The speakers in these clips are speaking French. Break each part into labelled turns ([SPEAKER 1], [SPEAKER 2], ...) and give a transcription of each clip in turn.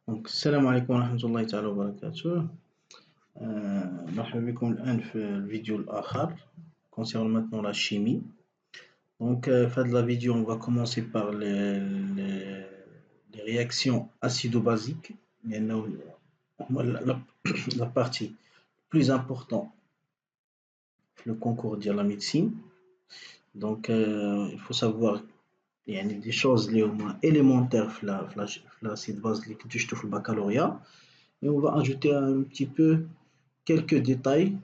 [SPEAKER 1] دونك السلام عليكم ورحمة الله تعالى وبركاته. مرحبا بكم الآن في الفيديو الآخر concernant maintenant la chimie. Donc في هاد la vidéo on va commencer par les réactions acido-basiques لأنه هما la partie plus importante في le concours de la médecine. Donc il faut savoir يعني des choses اللي هما élémentaires في l'acide base اللي كنتو شفتو في البكالوريا. Et on va ajouter un petit peu quelques détails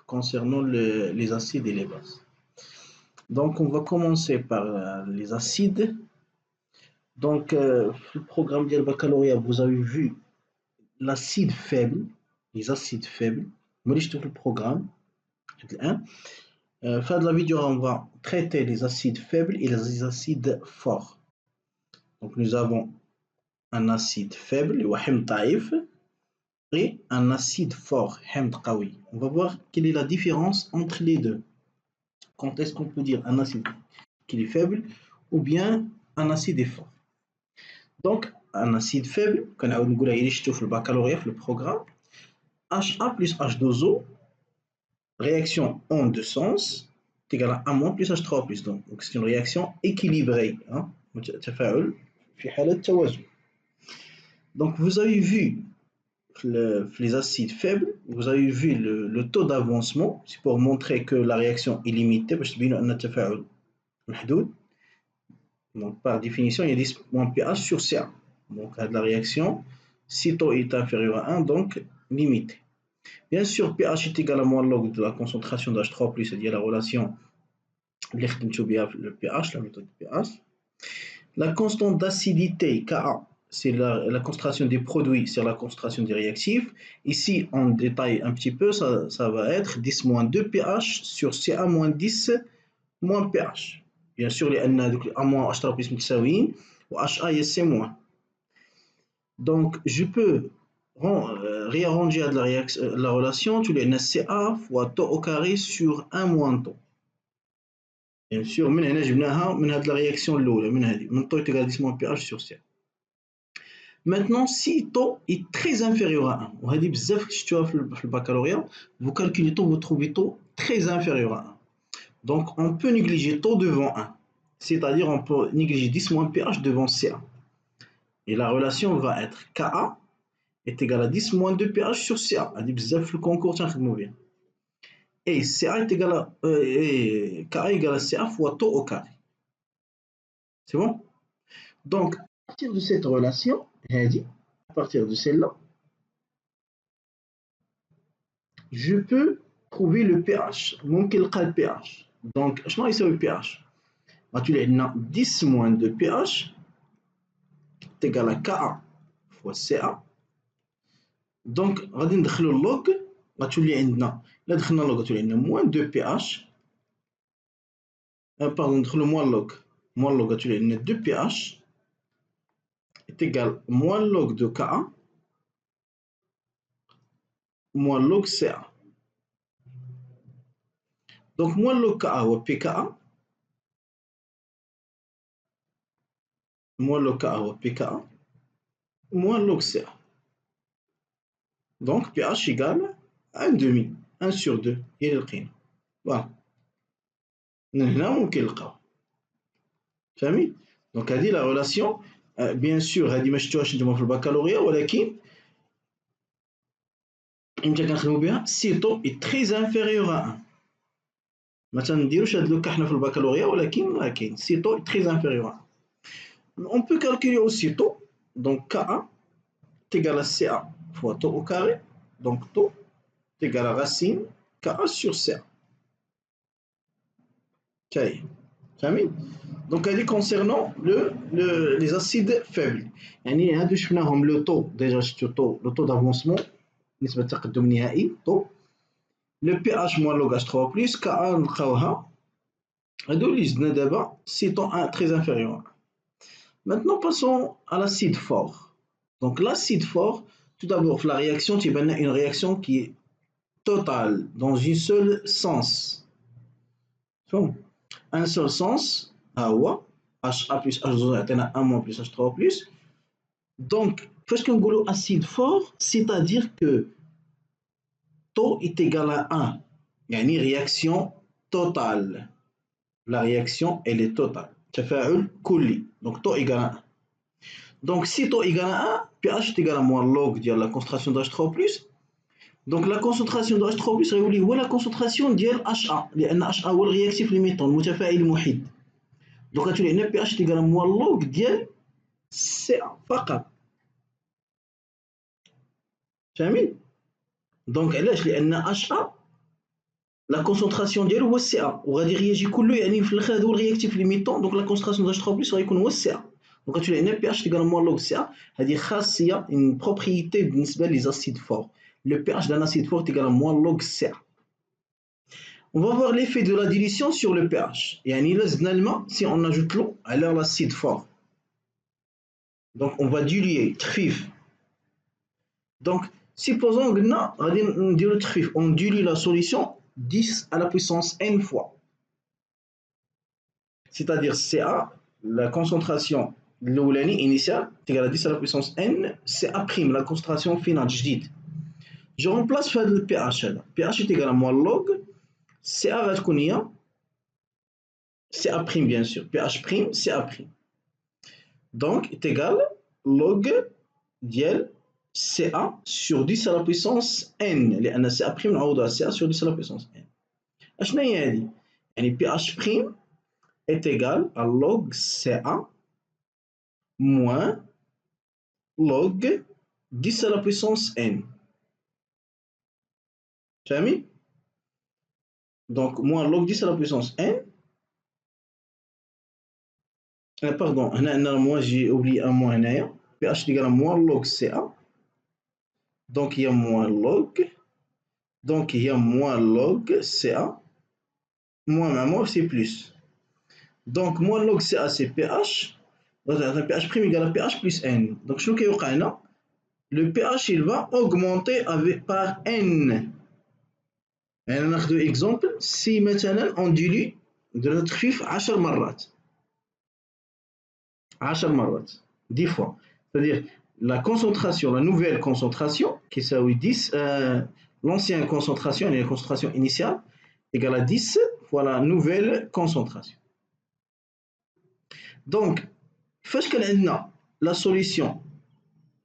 [SPEAKER 1] concernant les acides et les bases. Donc, on va commencer par les acides. Donc, le programme de baccalauréat, vous avez vu l'acide faible, les acides faibles. Moi, je le programme. Fin de la vidéo, on va traiter les acides faibles et les acides forts. Donc, nous avons un acide faible, et un acide fort, hamd qawi. On va voir quelle est la différence entre les deux. Quand est-ce qu'on peut dire un acide qui est faible ou bien un acide est fort. Donc, un acide faible, quand on a le baccalauréat, le programme, HA plus H2O, réaction en deux sens, est égal à 1- plus H3 plus. Donc, c'est une réaction équilibrée. Hein? Donc, vous avez vu les acides faibles, vous avez vu le taux d'avancement, c'est pour montrer que la réaction est limitée, parce que donc par définition, il y a 10 moins pH sur CA. Donc la réaction, si taux est inférieur à 1, donc limité. Bien sûr, pH est égal à moins log de la concentration d'H3+, c'est-à-dire la relation le pH, la méthode pH. La constante d'acidité, Ka, c'est la concentration des produits sur la concentration des réactifs. Ici, on détaille un petit peu, ça va être 10 moins 2 pH sur Ca moins 10 moins pH. Bien sûr, les A moins H3 plus متساويين و HA et C moins. Donc, je peux réarranger la relation, tu l'as CA fois taux au carré sur 1 moins taux. Bien sûr, من هنا جبناها من هذه la réaction الأولى من هذه من taux est égal à 10 moins pH sur CA. Maintenant, si taux est très inférieur à 1, وهذه بزاف شفتوها في البكالوريا, vous calculez taux, vous trouvez taux très inférieur à 1. Donc, on peut négliger taux devant 1. C'est-à-dire, on peut négliger 10 moins pH devant CA. Et la relation va être Ka est égal à 10 moins 2 pH sur CA. On dit bzaf le concours, tiens, bien. Et CA est égal à Ka égale à CA fois taux au carré. C'est bon? Donc, à partir de cette relation, à partir de celle-là, je peux trouver le pH. ممكن نلقى le pH. Donc, شنو يساوي le pH? غتولي عندنا 10 moins 2 pH est égal à Ka fois CA. Donc, غادي ندخلو اللوغ غتولي عندنا إلا دخلنا اللوغ غتولي عندنا موان 2 بي اش باردون ندخلو موان لوغ غتولي عندنا 2 بي اش est égal موان لوغ دو كا موان لوغ سي ا. دونك موان لوغ كا هو بي كا موان لوغ كا هو بي كا موان لوغ سي ا. دونك بي اش égal 1 demi 1 sur 2 هي اللي لقينا. فوالا من هنا ممكن نلقاو فهمي. دونك هذه لا ريلاسيون بيان سور هذه ما شفتوهاش نتوما في البكالوريا ولكن امتى كنخدمو بها سي طو اي تري انفيريور ا 1. ما تنديروش هاد لو كا حنا في البكالوريا ولكن راه كاين سي طو اي تري انفيريور ا 1. On peut calculer aussi taux. Donc Ka est égal à Ca fois taux au carré. Donc taux est égal à racine Ka sur Ca. Donc elle est concernant les acides faibles. يعني هادو شفناهم le taux déjà le taux d'avancement نسبة التقدم النهائي taux. Le pH moins log H3 plus Ka نلقاوها هادو اللي زدنا دابا سي taux très inférieur. Maintenant passons à l'acide fort. Donc l'acide fort, tout d'abord la réaction, c'est une réaction qui est totale dans un seul sens. Un seul sens, HA plus H2 يعطينا 1 moins plus H3 plus. Donc, qu'est-ce qu'on dit acide fort? C'est-à-dire que taux est égal à 1. Il y a une réaction totale. La réaction, elle est totale. تفاعل كلي. Donc, taux égal à 1. Donc, si taux égal à 1, pH est égal à moins log de la concentration de H3+. Donc, la concentration de H3+, هو la concentration ديال HA. لأن HA هو الرياكتيف ليميتون المتفاعل الوحيد. Donc, غتولي عندنا pH est égal à moins log ديال CA فقط. فاهمين؟ دونك علاش؟ لأن HA la concentration ديالو هو CA وغادي يرياجي كله يعني في الاخر هذا هو الرياكتيف ليميتون دونك لا كونسنتراسيون د H3+ غيكون هو CA دونك غتولي عندنا pH تيكال موان لوغ CA هذه خاصيه une propriété بالنسبه لي زاسيد فور le pH d'un acide fort est égal à moins log CA. On va voir l'effet de la dilution sur le pH. يعني إلا زدنا الماء si on ajoute l'eau على l'acide fort. Donc on va diluer تخفيف. Donc supposons قلنا غادي نديرو تخفيف on dilue la solution 10 à la puissance n fois. C'est-à-dire CA, la concentration initiale est égale à 10 à la puissance n, CA', la concentration finale, جديد. Je remplace le pH. pH est égal à moins log, CA va تكون هي CA' bien sûr, pH', CA'. Donc est égal log ديال CA sur 10 à la puissance n, لأن CA' نعوضها CA sur 10 à la puissance n. أشنا هي هذه؟ يعني pH' est égal à log CA moins log 10 à la puissance n. فاهمين؟ Donc moins log 10 à la puissance n. Pardon, moi j'ai oublié un moins هنايا. pH égale à moins log CA. Donc il y a moins log. Donc il y a moins log CA. Moins c'est plus. Donc moins log CA c'est pH. pH' égale à pH plus n. Donc شنو كيوقع هنا؟ Le pH il va augmenter par n. يعني ناخذ exemple si مثلا on dilue نديرو تخفيف 10 مرات 10 مرات 10 fois. C'est-à-dire la concentration, la nouvelle concentration qui s'appelle 10 l'ancienne concentration, la concentration initiale égale à 10 fois la nouvelle concentration. Donc فاش كان عندنا la solution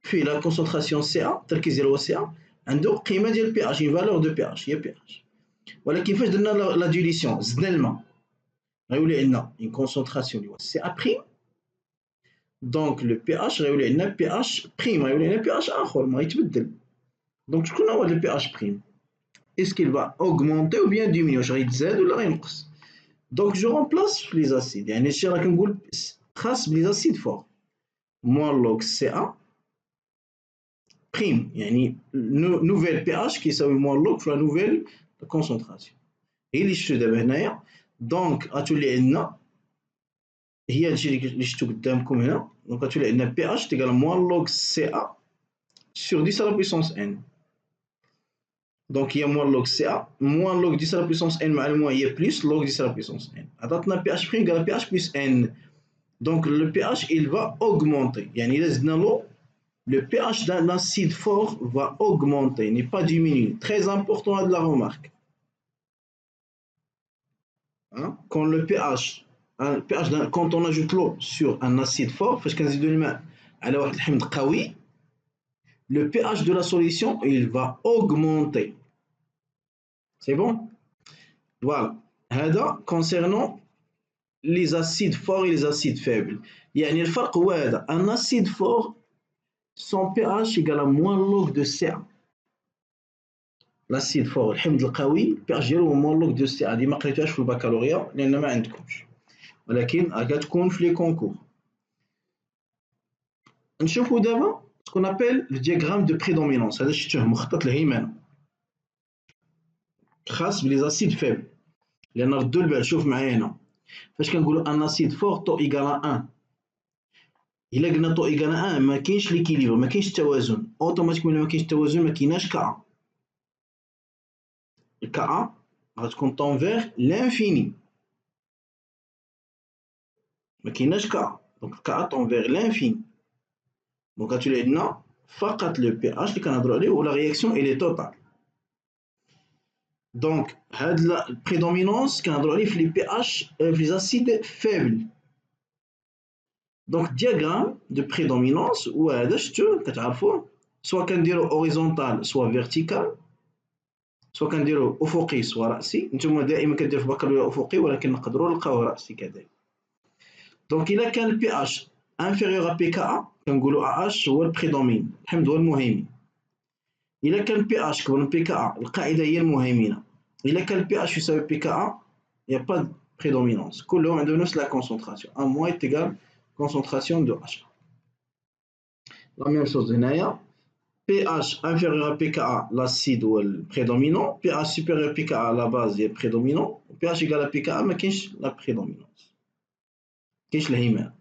[SPEAKER 1] في la concentration CA التركيز ديال هو CA عنده قيمه ديال pH une valeur de pH هي pH. ولكن فاش درنا لا ديليسيون زدنا الماء غيولي عندنا اون كونسونطراسيون اللي هو سي ا بريم دونك لو بي اش غيولي عندنا بي اش بريم غيولي عندنا بي اش اخر ما يتبدل دونك شكون هو البي اش بريم اسكيل فا اوغمونتي او بيان ديميني واش غيتزاد ولا غينقص دونك جو رومبلاس في لي زاسيد يعني هادشي راه كنقول خاص بلي زاسيد فور موان لوغ سي ا بريم يعني نوفيل بي اش كيساوي موان لوغ في لا نوفيل كونسونطراسيون هي اللي شفتو دابا هنايا دونك غتولي عندنا هي هادشي اللي شفتو قدامكم هنا دونك غتولي عندنا بي اش تيكال موان لوغ سي ا سور 10 على بويسونس ان دونك هي موان لوغ سي ا موان لوغ 10 على بويسونس ان مع الموان هي بلس لوغ 10 على بويسونس ان عطاتنا بي اش بريم قال بي اش بلس ان دونك لو بي اش il va augmenter يعني الا زدنا لو le pH d'un acide fort va augmenter, n'est pas diminuer. Très important de la remarque. Hein? Quand le pH, quand on ajoute l'eau sur un acide fort, parce qu'on ajoute الماء على واحد الحمض قوي, le pH de la solution il va augmenter. C'est bon? Voilà. هذا concernant les acides forts et les acides faibles. يعني الفرق هو هذا. Un acide fort, son pH égale à moins log de CA. لاسيد فور الحمض القوي البياج ديالو هو مون لوغ دو سي هادي ما قريتوهاش في البكالوريا لان ما عندكمش ولكن كتكون في لي كونكور. نشوفوا دابا سكون ابل لو دياغرام دو بريدومينونس هذا شفتوه مخطط الهيمنه خاص بلي زاسيد فيبل لان ردوا البال شوف معايا هنا فاش كنقولوا ان اسيد فور تو ايغال 1 الا قلنا تو ايغال 1 ما كاينش ليكيليبر ما كاينش التوازن اوتوماتيكمون ما كاينش التوازن ما كايناش كا Ka غتكون طون فيغ لانفيني ما كايناش كا دونك كا طون فيغ لانفيني Donc, tu l'as non, فقط le pH اللي كنهضروا عليه و la réaction elle est totale. Donc, la prédominance كنهضروا عليه في les pH في les acides faibles. Donc, diagramme de prédominance ou هذا شفتو كتعرفوه soit كنديرو horizontal soit vertical soit كنديرو افقي soit راسي. نتوما دائما كديروا في البكالوريا افقي ولكن نقدروا نلقاوه راسي كذلك. دونك الا كان البي اش انفيريور ا بي كا ا كنقولوا ا اش هو البريدومين الحمض هو المهيمن. الا كان البي اش كبر من بي كا ا القاعده هي المهيمنه. الا كان البي اش يساوي بي كا ا يا با بريدومينونس كلهم عندهم نفس لا كونسونطراسيون ا موان ايغال كونسونطراسيون دو اش. لا ميم شوز هنايا pH inférieur à pKa, l'acide ou le prédominant, pH supérieur à pKa, la base est prédominant, pH égal à pKa, mais qu'est-ce la prédominance? Qu'est-ce le hymen?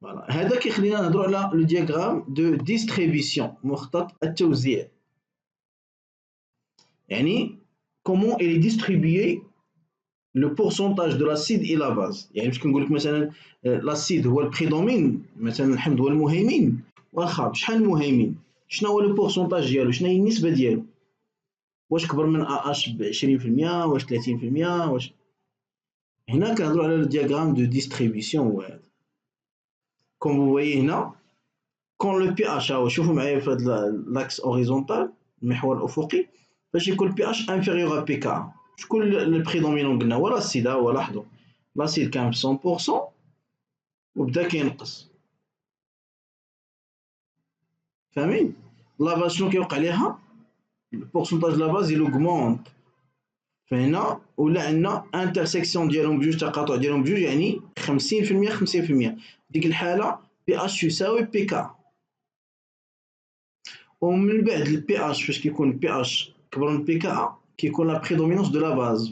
[SPEAKER 1] Voilà. هذا كيخلينا نهضروا على le diagramme de distribution مخطط التوزيع. يعني comment il est distribué le pourcentage de l'acide et la base. يعني باش كنقول لك مثلا l'acide هو البريدومين مثلا الحمض هو المهيمن واخا شحال المهيمن؟ شنو هو لو بورسونتاج ديالو؟ شنو هي النسبه ديالو؟ واش كبر من ا اش ب 20% واش 30% واش هنا كنهضروا على الدياغرام دو ديستريبيسيون هو هذا. كوم فو فويي هنا كون لو بي اش هاو شوفوا معايا في هذا لاكس اوريزونتال المحور الافقي فاش يكون البي اش انفيريور ا بي كا شكون البريدومينون قلنا هو لاسيد. ها هو لاحظوا لاسيد كان في 100% وبدا كينقص فاهمين. لا باز شنو كيوقع ليها البورسونتاج لا باز il augmente. فهنا ولا عندنا انترسيكسيون ديالهم بجوج تقاطع ديالهم بجوج يعني 50% 50%. ديك الحاله بي اش يساوي بي كا. ومن بعد البي اش فاش كيكون بي اش كبر من بي كا كيكون لا بريدومينونس دو لا باز.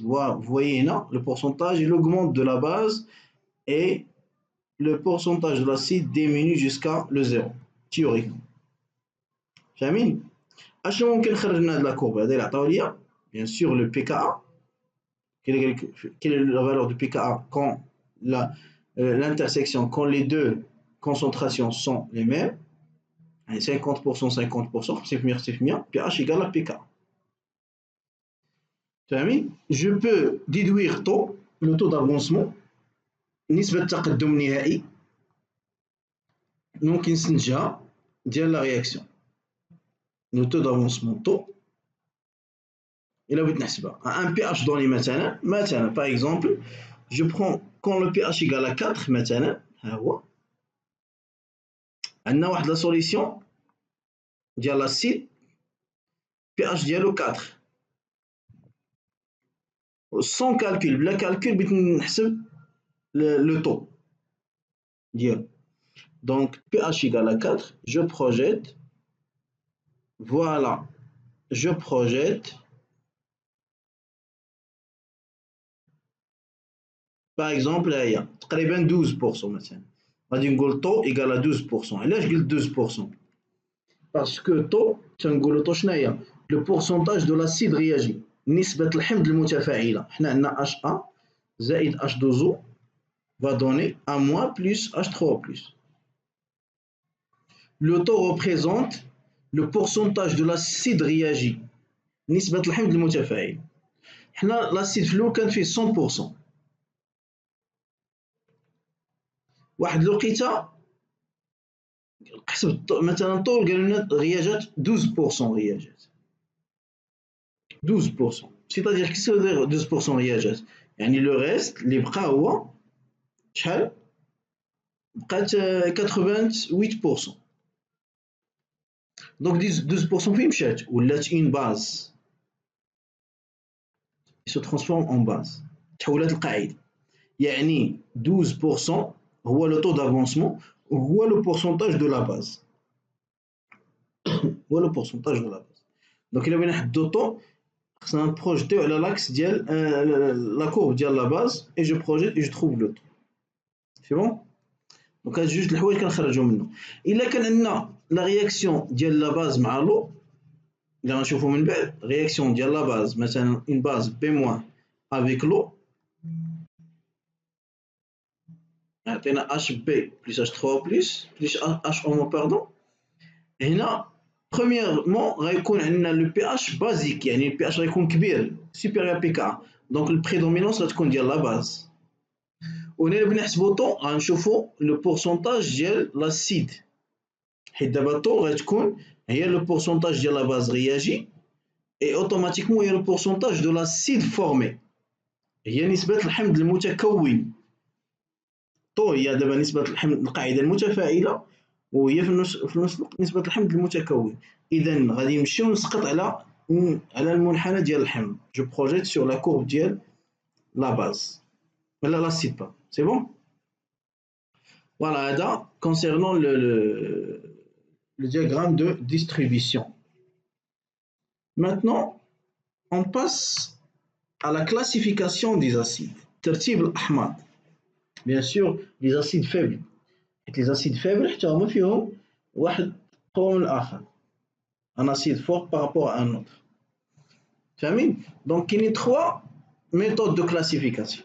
[SPEAKER 1] فوايي هنا لو بورسونتاج il augmente de la base et le pourcentage de l'acide diminue jusqu'à le zéro théoriquement. فاهمين؟ اشنو ممكن نخرج من هاد لا كورب هذا اللي عطاو ليا؟ بيان سور لو بي كا. Quelle est la valeur de pKa quand l'intersection, quand les deux concentrations sont les mêmes, 50%, 50%, c'est bien, pH égale à pK. Je peux déduire le taux d'avancement, نسبة التقدم النهائي ممكن نستنتجها ديال la réaction. Le taux d'avancement إلا بغيت نحسبها un pH donné مثلا par exemple je prends quand le pH égale à 4 مثلا ها هو عندنا واحد لا سوليسيون ديال لاسيد pH ديالو 4 sans calcul بلا calcul بغيت نحسب le taux ديالو. donc pH égale à 4 je projette voilà je projette par exemple هي تقريبا 12% مثلا غادي نقول taux égale à 12%. علاش قلت 12%؟ parce que taux تنقولوا taux شنو هي le pourcentage de l'acide réagi نسبة الحمض المتفاعلة. حنا عندنا HA زائد H2O va donner A- plus H3O+. Le taux représente le pourcentage de l'acide réagi نسبة الحمض المتفاعل. حنا l'acide في الأول كان فيه 100%. واحد الوقيته حسب مثلا طول قالوا لنا غياجات 12% غياجات 12%. c'est-à-dire كي تصير 12% غياجات يعني لو ريست اللي بقى هو شحال بقات 88%. دونك 12% فين مشات ولات اون باز se transforme en base تحولات القاعده. يعني 12% هو لو طو دافونسمون وهو لو بورسونتاج دو لا باز هو لو بورسونتاج دو لا باز. دونك الا بغينا نحددو طو خصنا نبروجيتيو على لاكس ديال لا كورب ديال لا باز اي جو بروجيت اي جو تروف لو طو سي بون. دونك هاد جوج د الحوايج كنخرجو منه. الا كان عندنا لا رياكسيون ديال لا باز مع لو اللي غنشوفو من بعد رياكسيون ديال لا باز مثلا اون باز بي موان افيك لو يعطينا اش بي بلس اش 3 بلس اش او باردون هنا premièrement غيكون عندنا لو بي اش بازيك، يعني البي اش غيكون كبير سوبيريور بي كا، دونك البريدومينونس غتكون ديال لا باز. وهنا اللي بغينا نحسبو طو غنشوفو لو بورسونتاج ديال لاسيد، حيت دابا طو غتكون هي لو بورسونتاج ديال لا باز غياجي اي اوتوماتيكمون هي لو بورسونتاج دو لاسيد فورمي، هي نسبة الحمض المتكون. طو هي دابا نسبة الحمض القاعدة المتفاعلة، وهي في نفس الوقت نسبة الحمض المتكون. إذا غادي نمشيو نسقط على المنحنى ديال الحمض. جو بروجيت سور لا كورب ديال لا باز ولا لاسيد با سي بون. فوالا هذا كونسيرنون le diagramme de distribution. Maintenant, on passe à la classification des acides. ترتيب الأحماض. Bien sûr, les acides faibles. Les acides faibles حتى هما فيهم واحد قوة من الآخر. Un acide fort par rapport à un autre. فاهمين؟ Donc il y a trois méthodes de classification.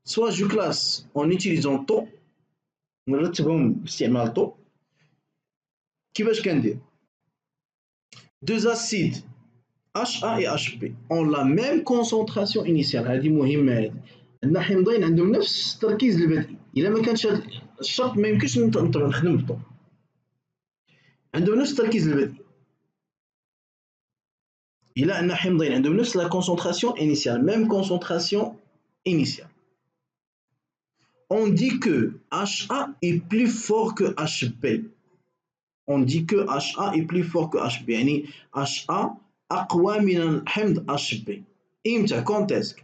[SPEAKER 1] Soit je classe en utilisant taux، نرتبهم باستعمال taux. كيفاش كندير؟ Deux acides HA et HB ont la même concentration initiale. هذه مهمة هذه. عندنا حمضين عندهم نفس التركيز البدئي. إلا ما كانش هذا الشرط ما يمكنش نخدم بالطو. عندهم نفس التركيز البدئي. إلا أن حمضين عندهم نفس la concentration initiale, même concentration initiale. On dit que HA est plus fort que HB. On dit que HA est plus fort que HB. يعني HA أقوى من الحمض HB. إمتى؟ quand est-ce que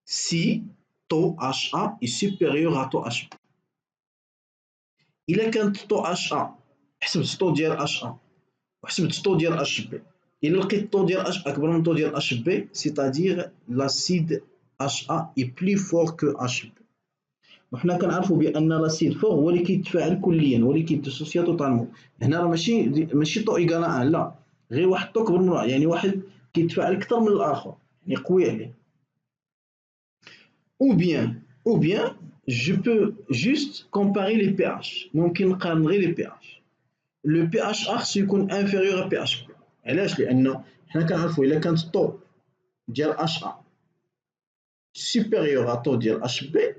[SPEAKER 1] si taux HA est supérieur à taux HB. إلا كانت taux HA حسبت taux ديال HA وحسبت taux ديال HB، إلا لقيت taux ديال H أكبر من taux ديال HB، c'est-à-dire l'acide HA est plus fort que HB. وحنا كنعرفوا بأن لاسيد فور هو اللي كيتفاعل كليا، هو اللي كيديسوسيا توتالمون. هنا راه ماشي طو ايكال ان، لا، غير واحد طو كبر من واحد، يعني واحد كيتفاعل أكثر من الآخر، يعني قوي عليه. ou bien je peux juste comparer les pH. ممكن نقارن غير les pH. لو بي اش ا خصو يكون انفيريور ا بي اش بي. علاش؟ لأن حنا كنعرفوا إلا كانت طو ديال اش ا supérieur à طو ديال اش بي،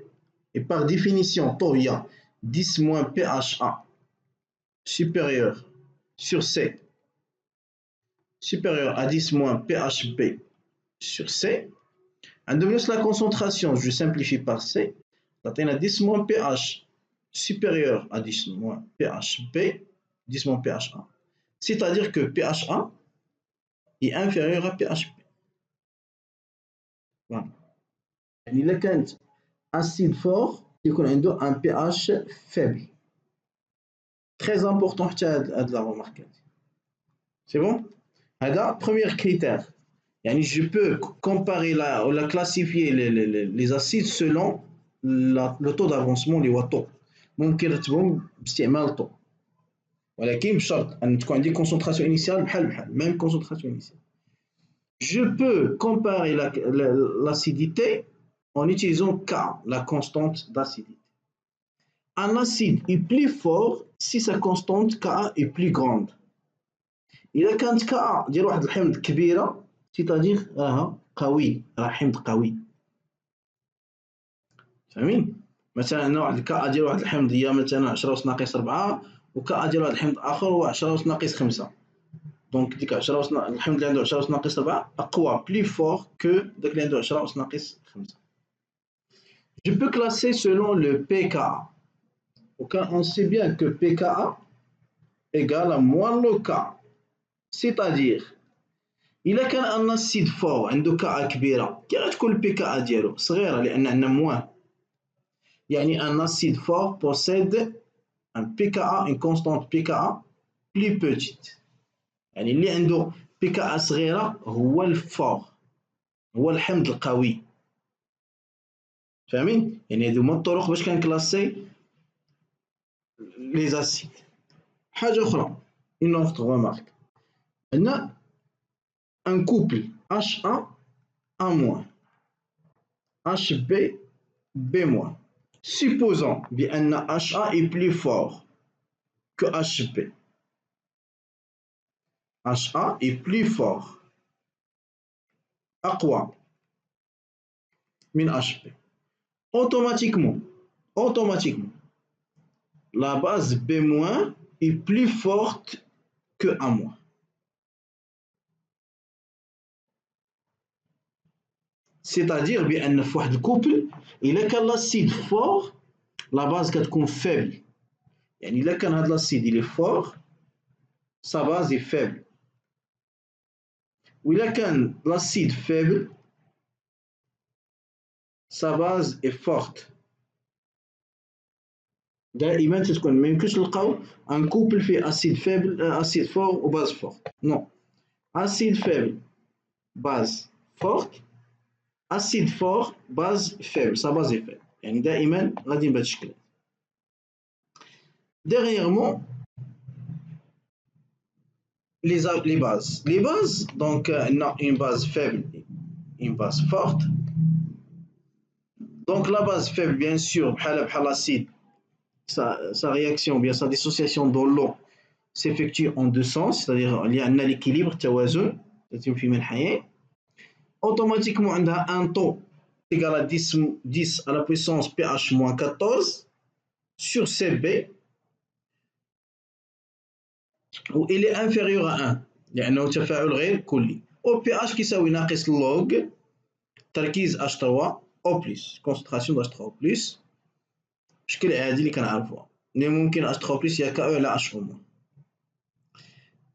[SPEAKER 1] et par définition طو هي 10 moins pHa supérieur sur C supérieur à 10 moins pHb sur C. عندهم نفس la concentration, je simplifie par C، تعطينا 10 moins pH supérieur à 10 moins pHb 10 moins pHa، c'est-à-dire que pHa est inférieur à pHb. Voilà. يعني إلا كانت acide fort يكون عنده un pH faible. Très important حتى هاد la remarque. C'est bon? هذا premier critère. يعني je peux comparer ou la classifier les acides selon le taux d'avancement اللي هو طو. ممكن نرتبهم باستعمال الطو، ولكن بشرط أن تكون عندي concentration initiale بحال même concentration initiale. Je peux comparer l'acidité en utilisant K, la constante d'acidité. Un acide est plus fort si sa constante Ka est plus grande. إذا كانت كا ديال واحد الحمض كبيرة، سيتادير راها قوي، راه حمض قوي. فاهمين؟ مثلا عندنا واحد الكا ديال واحد الحمض هي مثلا 10 أس ناقص 4، وكا ديال واحد الحمض آخر هو 10 أس ناقص 5. دونك ديك 10 أس الحمض اللي عنده 10 أس ناقص 4 أقوى بلي فور كو داك اللي عنده 10 أس ناقص 5. Je peux classer selon le pKa. On sait bien que pKa égale à moins le K. C'est-à-dire إلا كان أن acide fort عنده كا كبيرة، كي غتكون البي كا ديالو صغيرة لأن عندنا موان. يعني أن acide fort possède un pKa, une constante pKa plus petite. يعني اللي عنده pKa صغيرة هو الفور، هو الحمض القوي. فاهمين؟ يعني هادو هما الطرق باش كنكلاسي لي زاسيد. حاجة أخرى، une autre remarque، عندنا un couple HA A-, HB B-. Supposons بأن HA est plus fort que HB. HA est plus fort, أقوى من HP. Automatiquement, la base B- est plus forte que A-. C'est-à-dire بأن في واحد الكوبل إلا كان l'acide fort, la base كتكون faible. يعني إلا كان هذا l'acide il est fort, sa base est faible. وإلا كان l'acide faible, sa base est forte. دائما تتكون ما يمكنش نلقاو ان كوبل فيه اسيد فيبل اسيد فور وباز فورت. نو، اسيد فيبل باز فورت، اسيد فور باز فيبل، سا باز فيبل. يعني دائما غاديين بهذا الشكل. ديغيغمون les bases donc on a une base faible, une base forte. Donc la base faible bien sûr بحال l'acide, sa réaction bien sa dissociation dans l'eau s'effectue en deux sens, c'est-à-dire il y a un équilibre, توازن يتم في الحياة. Automatiquement on a un taux égal à 10 à la puissance pH moins 14 sur CB, où il est inférieur à 1 لأنه تفاعل غير كلي. au pH كيساوي ناقص log تركيز H3 O+, concentration de H3O+, بشكل عادي اللي كنعرفوها اللي ممكن H3+ هي كأو على H-.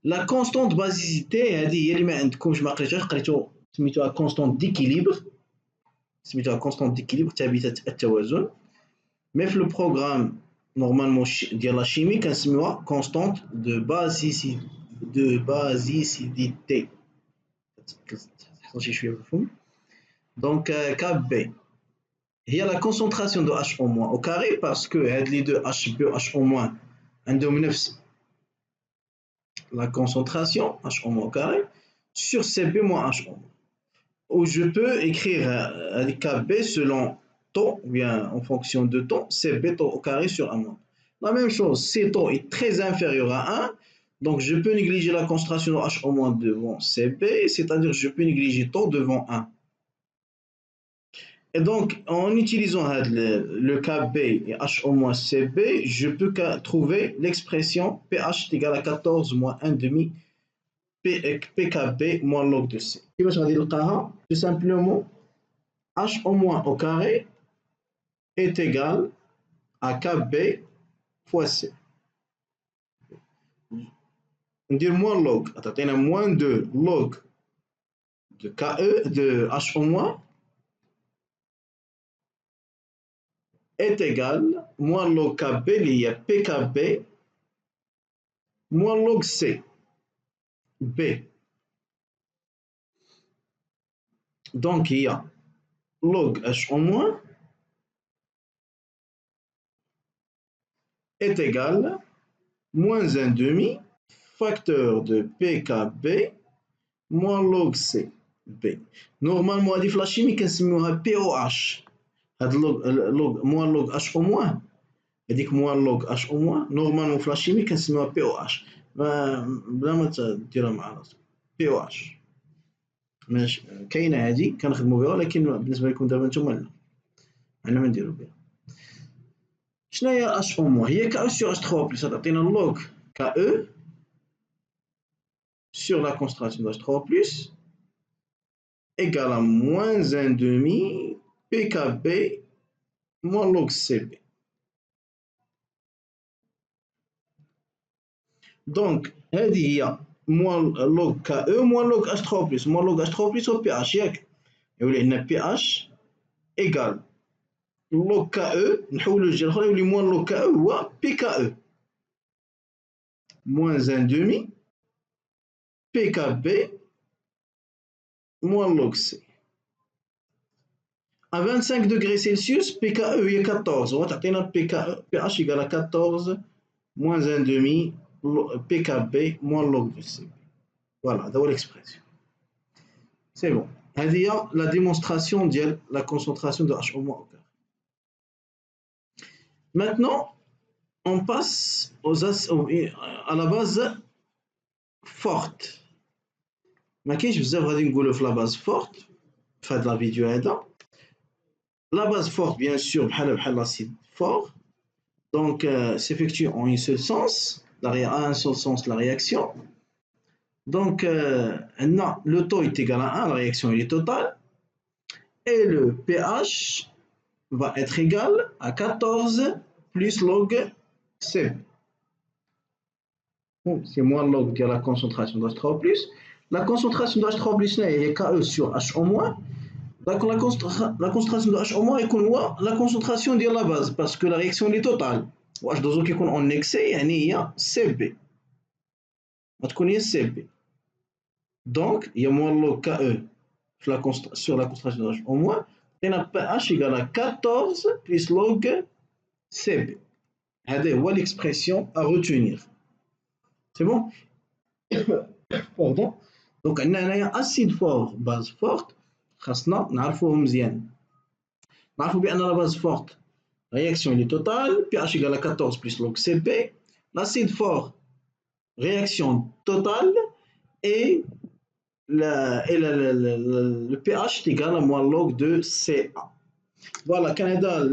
[SPEAKER 1] لا كونستونت بازيسيتي هذه هي اللي ما عندكمش ما قريتوهاش، قريتو سميتوها كونستونت ديكيليبر، سميتوها كونستونت ديكيليبر ثابتة التوازن. مي في لو بروغرام نورمالمون ديال لا شيمي كنسميوها كونستونت دو بازيسيتي. تحصل شي شويه بالفهم. دونك كاب بي هي لا كونسونطراسيون دو H au moins au carré parce que هاد لي دو H B H au moins عندهم نفس la concentration H au moins au carré sur CB moins H au moins. Où je peux écrire KB selon taux, ou bien en fonction de taux, CB taux au carré sur 1 moins. La même chose, si taux est très inférieur à 1, donc je peux négliger la concentration de H au moins devant CB, c'est-à-dire je peux négliger taux devant 1. Et donc, en utilisant le KB et H au moins CB, je peux trouver l'expression pH est égal à 14 moins 1 demi PKB moins log de C. كيفاش غادي نلقاها؟ Tout simplement, H au moins au carré est égal à KB fois C. On dit moins log, on a moins de log de KE de H au moins est égal moins log KB il y a PKB moins log C B. Donc il y a log H au moins est égal moins 1 demi facteur de PKB moins log C B. Normalement هذه في لا شيمي كنسميوها POH. هاد log moins log H au moins هذيك moins log H au moins نورمالمون في لا شيمي كنسميوها POH. بلا ما ديرها مع راسك POH ماشي كاينه هادي كنخدموا بها، ولكن بالنسبه لكم دابا نتوما لا، حنا ما نديرو بها. شنو هي H au moins؟ هي KE sur H3+، تعطينا log KE sur la concentration de H3+, égale à moins 1 demi PKB moins log CB. Donc هذه هي moins log KE moins log H3+، moins log H3+ هو PH ياك، يولي عندنا PH égal log KE نحولو للجهة الأخرى يولي moins log KE هو PKE moins 1 demi PKB moins log C. À 25 degrés Celsius PKE هي 14 وتعطينا PH égale à 14 moins 1 demi PKB moins log de C. Voilà, هذا هو l'expression. C'est bon. هذه هي la démonstration ديال la concentration de H au moins au carré. Maintenant, on passe à la base forte. ما كاينش بزاف غادي نقولوا في لا باز فورت في هاد لا فيديو هذا. لا باز forte bien sûr بحال l'acide fort. Donc s'effectue en un seul sens, un seul sens la réaction. Donc le taux est égal à 1, la réaction est totale. Et le pH va être égal à 14 plus log C. C'est moins log de la concentration d'H3+. La concentration d'H3+, est KE sur H au moins. La concentration de H au moins est la concentration de la base parce que la réaction est totale. H2O qui est en excès, il y a CB. CB. Donc, il y a moins log KE sur la concentration de H au moins. Et la pH égale à 14 plus log CB. C'est l'expression à retenir. C'est bon? Pardon. Donc, on a un acide fort, base forte. خاصنا نعرفوه مزيان. نعرفوا بأن la base forte, réaction est totale, pH égale à 14 plus log Cp. L'acide fort, réaction totale et le pH est égal à moins log de Ca. Voilà, Canada,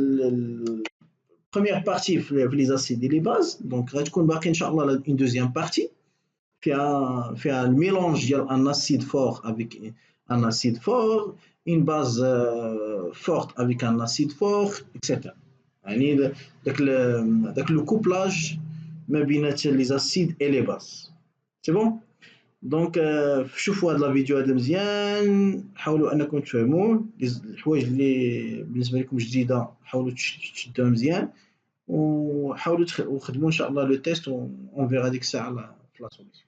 [SPEAKER 1] première partie les acides et les bases. Donc, غتكون باقي إن شاء الله une deuxième partie. فيها الميلانج ديال un acide fort avec un acide fort, une base forte avec un acide fort, etc. يعني داك le couplage ما بين les acides et les bases. C'est bon? دونك شوفوا هاد لا فيديو هذا مزيان، حاولوا انكم تفهموه. الحوايج اللي بالنسبه لكم جديده حاولوا تشدوها مزيان وحاولوا تخدموا ان شاء الله لو تيست، اون فيغا ديك الساعه في لا سوليسيون.